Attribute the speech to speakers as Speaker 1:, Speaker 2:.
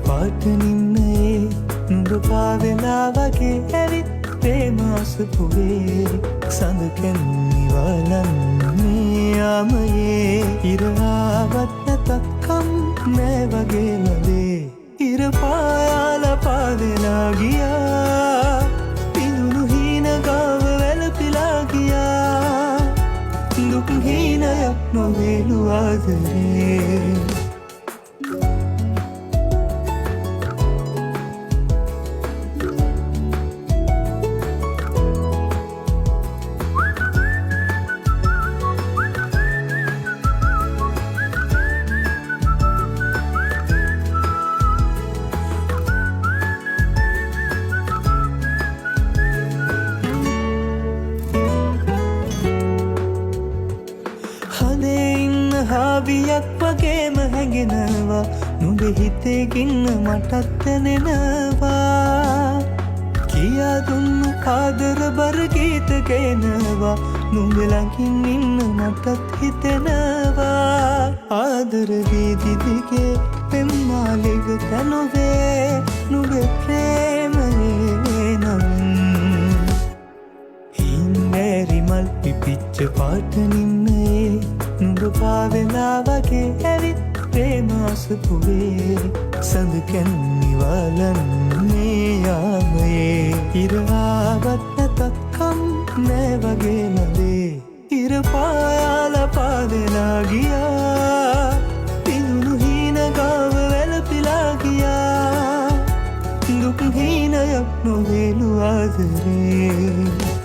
Speaker 1: පාට නින්නේ නුඹ පාවෙලා වගේ ඇවිත් ප්‍රේම අසපුවේ සඳ කැන්නිවලන් මේ යාමයේ ඉර ආවත් නැතක්කම් නෑ වගේ ලදේ ඉර පායාල පාදෙලා ගියා පිඳුණු හීන ගාව වැළපිලා ගියා දුක් හීනයක් නොවේලු ආදරේ හාවියක් වගේම හැඟෙනවා නුඹ හිතේ ගින්න මටත් දැනෙනවා කියා දුන්නු ආදර බර ගීත ගේනවා නුඹ ළඟින් ඉන්න මටත් හිතෙනවා ආදර වීදි දිගේ පෙම්මාලෙක තනොවේ නුඹ ප්‍රේමයේ නම් හින්නේරි මල් පිපිච්ච පාට නින්නේ නුඹ පාවෙලා වගේ ඇවිත් ප්‍රේම අසපුවේ සඳ කැන්නිවලන් මේ යාමයේ ඉර ආවත් නැතක්කම් නෑ වගේ ලදේ ඉර පායාල පාදෙලා ගියා පිඳුණු හීන ගාව වැළපිලා ගියා දුක් හීනයක් නොවේලු ආදරේ